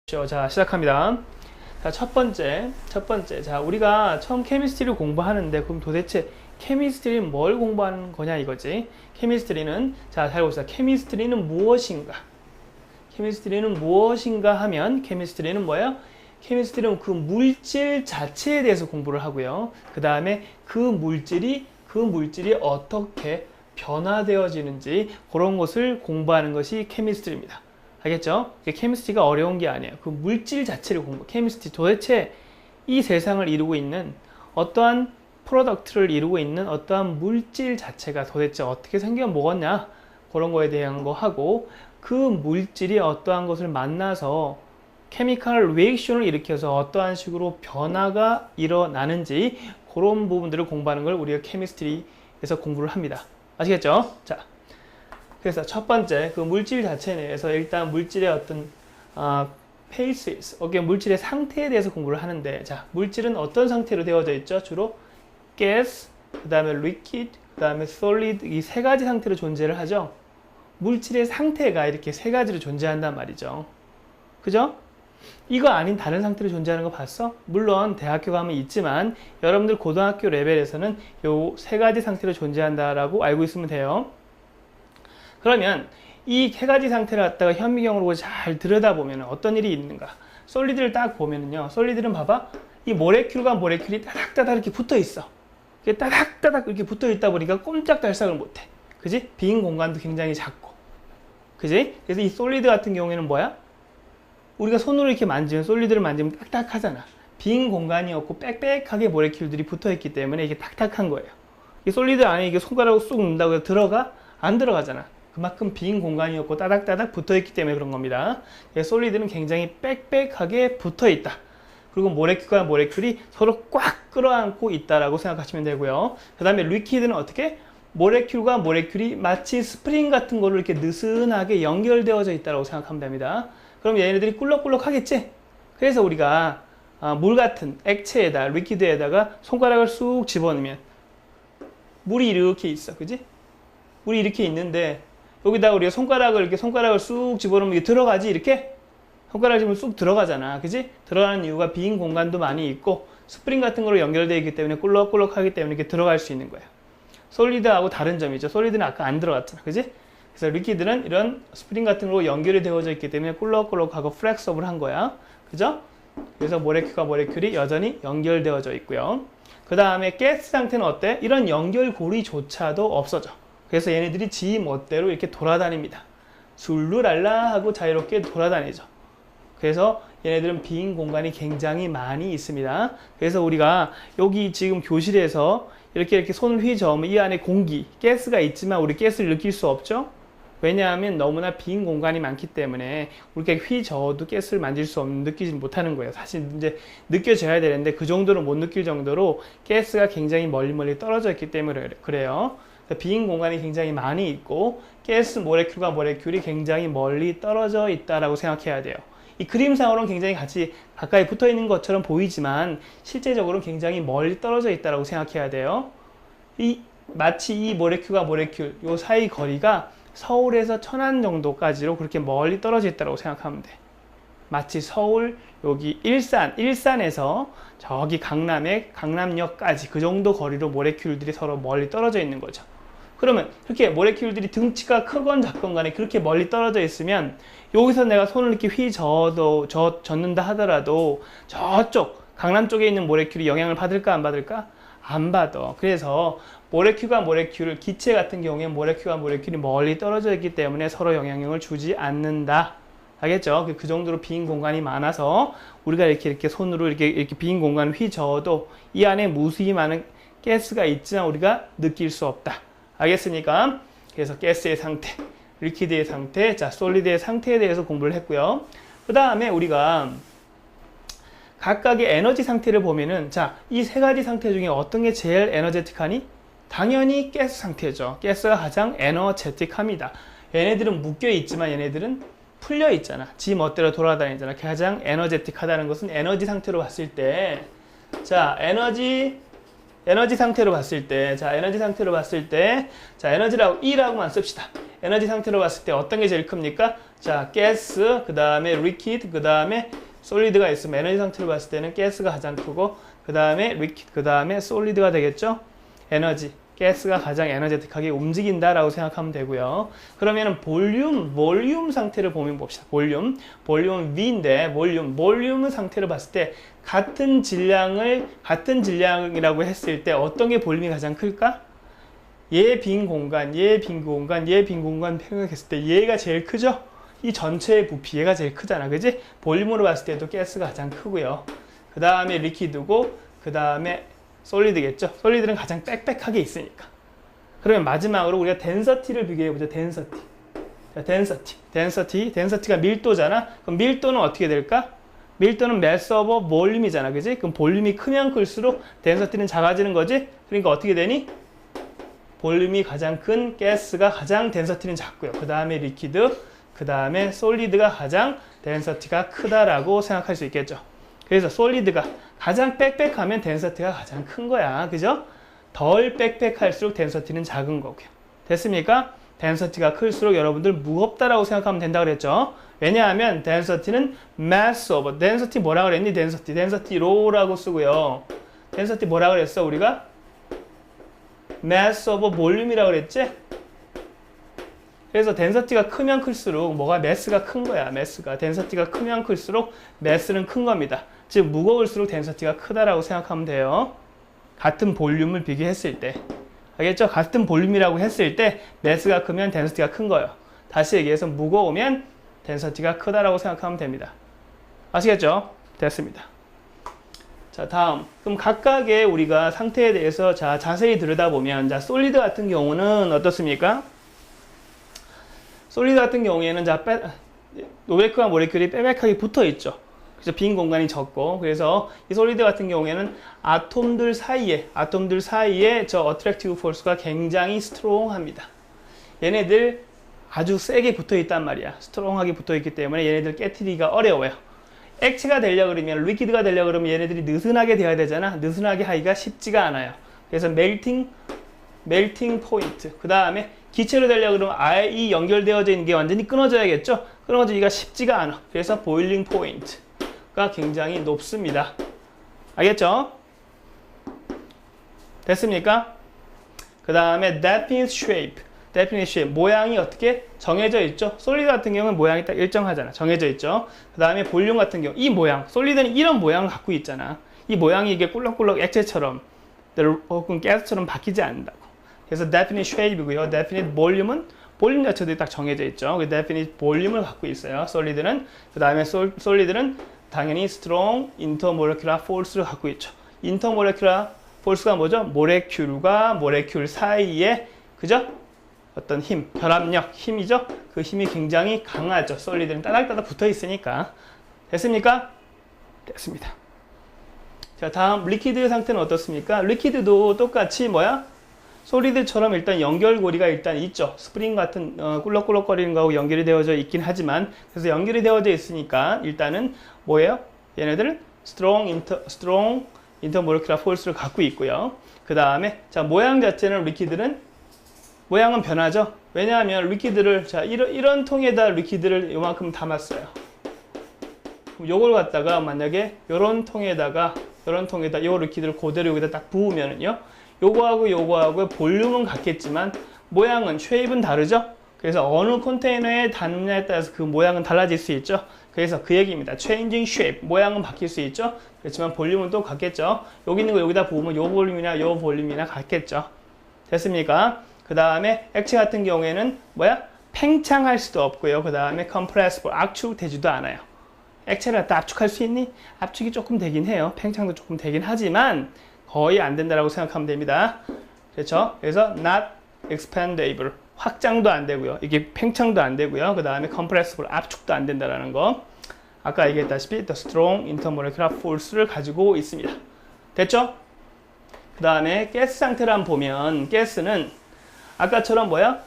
자, 시작합니다. 자, 첫 번째. 자, 우리가 처음 케미스트리를 공부하는데, 그럼 도대체 케미스트리는 뭘 공부하는 거냐 이거지. 케미스트리는, 자, 잘 봅시다. 케미스트리는 무엇인가? 케미스트리는 무엇인가 하면, 케미스트리는 뭐예요? 케미스트리는 그 물질 자체에 대해서 공부를 하고요. 그 다음에 그 물질이 어떻게 변화되어지는지, 그런 것을 공부하는 것이 케미스트리입니다. 알겠죠? 케미스트리가 어려운 게 아니에요. 그 물질 자체를 케미스트리 도대체 이 세상을 이루고 있는 어떠한 프로덕트를 이루고 있는 어떠한 물질 자체가 도대체 어떻게 생겨 먹었냐, 그런 거에 대한 거 하고, 그 물질이 어떠한 것을 만나서 케미컬 리액션을 일으켜서 어떠한 식으로 변화가 일어나는지, 그런 부분들을 공부하는 걸 우리가 케미스트리에서 공부를 합니다. 아시겠죠? 자, 그래서 첫 번째, 그 물질 자체 내에서 일단 물질의 어떤 phases, 물질의 상태에 대해서 공부를 하는데, 자, 물질은 어떤 상태로 되어져 있죠? 주로 gas, 그 다음에 liquid, 그 다음에 solid, 이 세 가지 상태로 존재를 하죠. 물질의 상태가 이렇게 세 가지로 존재한단 말이죠. 그죠? 이거 아닌 다른 상태로 존재하는 거 봤어? 물론 대학교 가면 있지만 여러분들 고등학교 레벨에서는 요 세 가지 상태로 존재한다라고 알고 있으면 돼요. 그러면 이 세 가지 상태를 갖다가 현미경으로 잘 들여다보면 어떤 일이 있는가? 솔리드를 딱 보면은요, 솔리드는 봐봐, 이 모레큘과 모레큘이 따닥따닥 이렇게 붙어 있어. 이게 따닥따닥 이렇게 붙어 있다 보니까 꼼짝달싹을 못해. 그지? 빈 공간도 굉장히 작고. 그지? 그래서 이 솔리드 같은 경우에는 뭐야? 우리가 손으로 이렇게 만지면, 솔리드를 만지면 딱딱하잖아. 빈 공간이 없고 빽빽하게 모레큘들이 붙어 있기 때문에 이게 딱딱한 거예요. 이 솔리드 안에 이게 손가락으로 쑥 넣는다고 해서 들어가? 안 들어가잖아. 그만큼 빈 공간이 없고 따닥따닥 붙어있기 때문에 그런 겁니다. 솔리드는 굉장히 빽빽하게 붙어있다. 그리고 모레큘과 모레큘이 서로 꽉 끌어안고 있다라고 생각하시면 되고요. 그 다음에 리퀴드는 어떻게? 모레큘과 모레큘이 마치 스프링 같은 걸로 이렇게 느슨하게 연결되어져 있다고 생각하면 됩니다. 그럼 얘네들이 꿀럭꿀럭 하겠지? 그래서 우리가 물 같은 액체에다, 리퀴드에다가 손가락을 쑥 집어넣으면 물이 이렇게 있어. 그지? 물이 이렇게 있는데 여기다 우리가 손가락을 쑥 집어넣으면 이게 들어가지, 이렇게? 손가락을 집으면 쑥 들어가잖아. 그지? 들어가는 이유가 빈 공간도 많이 있고 스프링 같은 거로 연결되어 있기 때문에 꿀럭꿀럭 하기 때문에 이렇게 들어갈 수 있는 거야. 솔리드하고 다른 점이죠. 솔리드는 아까 안 들어갔잖아. 그지? 그래서 리퀴드는 이런 스프링 같은 거로 연결이 되어져 있기 때문에 꿀럭꿀럭하고 플렉서블 한 거야. 그죠? 그래서 모레큘과 모레큘이 여전히 연결되어져 있고요. 그 다음에 가스 상태는 어때? 이런 연결고리조차도 없어져. 그래서 얘네들이 지 멋대로 이렇게 돌아다닙니다. 술루랄라 하고 자유롭게 돌아다니죠. 그래서 얘네들은 빈 공간이 굉장히 많이 있습니다. 그래서 우리가 여기 지금 교실에서 이렇게 손을 휘저으면 이 안에 공기, 가스가 있지만 우리 가스를 느낄 수 없죠? 왜냐하면 너무나 빈 공간이 많기 때문에 우리가 휘저어도 가스를 만질 수 없는, 느끼지 못하는 거예요. 사실 이제 느껴져야 되는데 그 정도로 못 느낄 정도로 가스가 굉장히 멀리 떨어져 있기 때문에 그래요. 빈 공간이 굉장히 많이 있고 가스 모레큘과 모레큘이 굉장히 멀리 떨어져 있다라고 생각해야 돼요. 이 그림상으로는 굉장히 같이 가까이 붙어 있는 것처럼 보이지만 실제적으로는 굉장히 멀리 떨어져 있다라고 생각해야 돼요. 마치 이 모레큘과 모레큘 요 사이 거리가 서울에서 천안 정도까지로 그렇게 멀리 떨어져 있다고 생각하면 돼. 마치 서울 여기 일산에서 저기 강남역까지 그 정도 거리로 모레큘들이 서로 멀리 떨어져 있는 거죠. 그러면 그렇게 모레큘들이 등치가 크건 작건 간에 그렇게 멀리 떨어져 있으면 여기서 내가 손을 이렇게 젓는다 하더라도 저쪽 강남 쪽에 있는 모레큘이 영향을 받을까 안 받을까? 안 받아. 그래서 모레큘과 모레큘, 기체 같은 경우에 모레큘과 모레큘이 멀리 떨어져 있기 때문에 서로 영향을 주지 않는다. 알겠죠? 그 정도로 빈 공간이 많아서 우리가 이렇게 손으로 이렇게 빈 공간을 휘저어도 이 안에 무수히 많은 가스가 있지만 우리가 느낄 수 없다. 알겠습니까? 그래서 가스의 상태, 리퀴드의 상태, 자, 솔리드의 상태에 대해서 공부를 했고요. 그 다음에 우리가 각각의 에너지 상태를 보면은, 자, 이 세 가지 상태 중에 어떤 게 제일 에너제틱하니? 당연히 가스 상태죠. 가스가 가장 에너제틱합니다. 얘네들은 묶여 있지만 얘네들은 풀려 있잖아. 지 멋대로 돌아다니잖아. 가장 에너제틱하다는 것은 에너지 상태로 봤을 때, 자, 에너지 에너지 상태로 봤을 때, 자, 에너지 상태로 봤을 때, 자, 에너지라고, E라고만 씁시다. 에너지 상태로 봤을 때 어떤 게 제일 큽니까? 자, 가스, 그 다음에 리퀴드, 그 다음에 솔리드가 있으면 에너지 상태로 봤을 때는 가스가 가장 크고, 그 다음에 리퀴드, 그 다음에 솔리드가 되겠죠? 에너지. 가스가 가장 에너제틱하게 움직인다라고 생각하면 되고요. 그러면은 볼륨 상태를 보면 봅시다. 볼륨 V인데 볼륨 상태를 봤을 때 같은 질량이라고 했을 때 어떤 게 볼륨이 가장 클까? 얘 빈 공간 생각했을 때 얘가 제일 크죠? 이 전체의 부피 얘가 제일 크잖아, 그지? 볼륨으로 봤을 때도 가스가 가장 크고요. 그 다음에 리퀴드고, 그 다음에 솔리드겠죠? 솔리드는 가장 빽빽하게 있으니까. 그러면 마지막으로 우리가 덴서티를 비교해보죠. 덴서티. 자, 덴서티가 밀도잖아. 그럼 밀도는 어떻게 될까? 밀도는 mass over volume이잖아, 그지? 그럼 볼륨이 크면 클수록 덴서티는 작아지는 거지? 그러니까 어떻게 되니? 볼륨이 가장 큰 가스가 가장 덴서티는 작고요. 그 다음에 리퀴드, 그 다음에 솔리드가 가장 덴서티가 크다라고 생각할 수 있겠죠. 그래서 솔리드가 가장 빽빽하면 덴서티가 가장 큰 거야. 그죠? 덜 빽빽할수록 덴서티는 작은 거고요. 됐습니까? 덴서티가 클수록 여러분들 무겁다라고 생각하면 된다 그랬죠. 왜냐하면 덴서티는 mass over, 덴서티 뭐라 그랬니? 덴서티 row라고 쓰고요. 덴서티 뭐라 그랬어 우리가? mass over volume이라고 그랬지? 그래서 덴서티가 크면 클수록 뭐가 매스가 큰 거야. 매스가 덴서티가 크면 클수록 매스는 큰 겁니다. 즉 무거울수록 덴서티가 크다라고 생각하면 돼요. 같은 볼륨을 비교했을 때. 알겠죠? 같은 볼륨이라고 했을 때 매스가 크면 덴서티가 큰 거예요. 다시 얘기해서 무거우면 덴서티가 크다라고 생각하면 됩니다. 아시겠죠? 됐습니다. 자, 다음. 그럼 각각의 우리가 상태에 대해서 자, 자세히 들여다보면 자, 솔리드 같은 경우는 어떻습니까? 솔리드 같은 경우에는 자, 모레큐와 모레큐리 빽빽하게 붙어 있죠. 그래서 빈 공간이 적고, 그래서 이 솔리드 같은 경우에는 아톰들 사이에 저 어트랙티브 포스가 굉장히 스트롱합니다. 얘네들 아주 세게 붙어 있단 말이야. 스트롱하게 붙어 있기 때문에 얘네들 깨트리기가 어려워요. 액체가 되려고 그러면, 리퀴드가 되려고 그러면 얘네들이 느슨하게 돼야 되잖아. 느슨하게 하기가 쉽지가 않아요. 그래서 멜팅 포인트. 그 다음에 기체로 되려고 그러면 아예 이 연결되어져 있는 게 완전히 끊어져야겠죠? 끊어지기가 쉽지가 않아. 그래서 보일링 포인트가 굉장히 높습니다. 알겠죠? 됐습니까? 그 다음에 definite shape. 모양이 어떻게 정해져 있죠? 솔리드 같은 경우는 모양이 딱 일정하잖아. 정해져 있죠? 그 다음에 볼륨 같은 경우 이 모양, 솔리드는 이런 모양을 갖고 있잖아. 이 모양이 이게 꿀럭꿀럭 액체처럼 혹은 가스처럼 바뀌지 않는다고. 그래서 definite shape이고요. definite volume은 볼륨 자체도 딱 정해져 있죠. 그 definite 볼륨을 갖고 있어요. 솔리드는. 그 다음에 솔리드는 당연히 strong intermolecular force를 갖고 있죠. intermolecular force가 뭐죠? 모레큘과 모레큘 사이에 그죠? 어떤 힘, 결합력, 힘이죠? 그 힘이 굉장히 강하죠. 솔리드는 따닥따닥 붙어 있으니까. 됐습니까? 됐습니다. 자, 다음 리퀴드 상태는 어떻습니까? 리퀴드도 똑같이 뭐야? 솔리드처럼 일단 연결고리가 일단 있죠. 스프링 같은 꿀럭꿀럭거리는 거하고 연결이 되어져 있긴 하지만, 그래서 연결이 되어져 있으니까 일단은 뭐예요? 얘네들은 strong intermolecular force를 갖고 있고요. 그 다음에 자, 모양 자체는 리퀴드는 모양은 변하죠. 왜냐하면 리퀴드를 자, 이런 통에다 리퀴드를 요만큼 담았어요. 그럼 요걸 갖다가 만약에 요런 통에다가 요 리퀴드를 그대로 여기다 딱 부으면은요, 요거하고 볼륨은 같겠지만 모양은 쉐입은 다르죠. 그래서 어느 컨테이너에 담느냐에 따라서 그 모양은 달라질 수 있죠. 그래서 그 얘기입니다. changing shape, 모양은 바뀔 수 있죠. 그렇지만 볼륨은 또 같겠죠. 여기 있는 거 여기다 부으면 요 볼륨이나 같겠죠. 됐습니까? 그 다음에 액체 같은 경우에는 뭐야? 팽창할 수도 없고요. 그 다음에 compressible, 압축되지도 않아요. 액체를 갖다 압축할 수 있니? 압축이 조금 되긴 해요. 팽창도 조금 되긴 하지만 거의 안 된다라고 생각하면 됩니다. 그렇죠? 그래서 not expandable, 확장도 안 되고요. 이게 팽창도 안 되고요. 그 다음에 compressible, 압축도 안 된다라는 거. 아까 얘기했다시피 the strong intermolecular force를 가지고 있습니다. 됐죠? 그 다음에 가스 상태를 한번 보면 가스는 아까처럼 뭐야?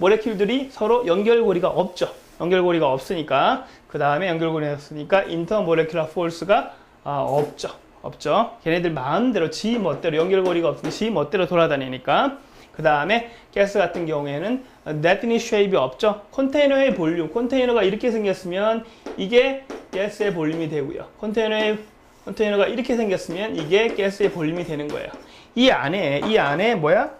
모레큘들이 서로 연결고리가 없죠. 연결고리가 없으니까, 그 다음에 연결고리가 없으니까 intermolecular force가 없죠. 없죠. 걔네들 마음대로 지 멋대로 연결고리가 없으니 지 멋대로 돌아다니니까. 그 다음에 가스 같은 경우에는 definite shape이 없죠. 컨테이너의 볼륨, 컨테이너가 이렇게 생겼으면 이게 가스의 볼륨이 되고요. 컨테이너가 이렇게 생겼으면 이게 가스의 볼륨이 되는 거예요. 이 안에 뭐야?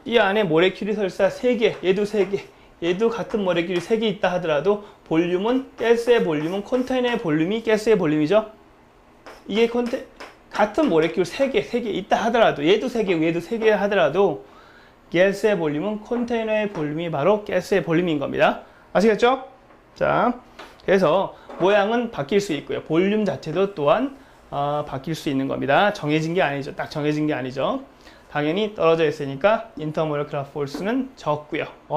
이 안에 모레큘이 설사 3개, 얘도 3개, 얘도 같은 모레큘이 3개 있다 하더라도 볼륨은, 가스의 볼륨은 컨테이너의 볼륨이 가스의 볼륨이죠. 이게 같은 모레큘 3개 있다 하더라도 얘도 3개고 얘도 3개 하더라도 가스의 볼륨은 컨테이너의 볼륨이 바로 가스의 볼륨인 겁니다. 아시겠죠? 자, 그래서 모양은 바뀔 수 있고요. 볼륨 자체도 또한 바뀔 수 있는 겁니다. 정해진 게 아니죠. 딱 정해진 게 아니죠. 당연히 떨어져 있으니까 인터모레큘러 포스는 적고요.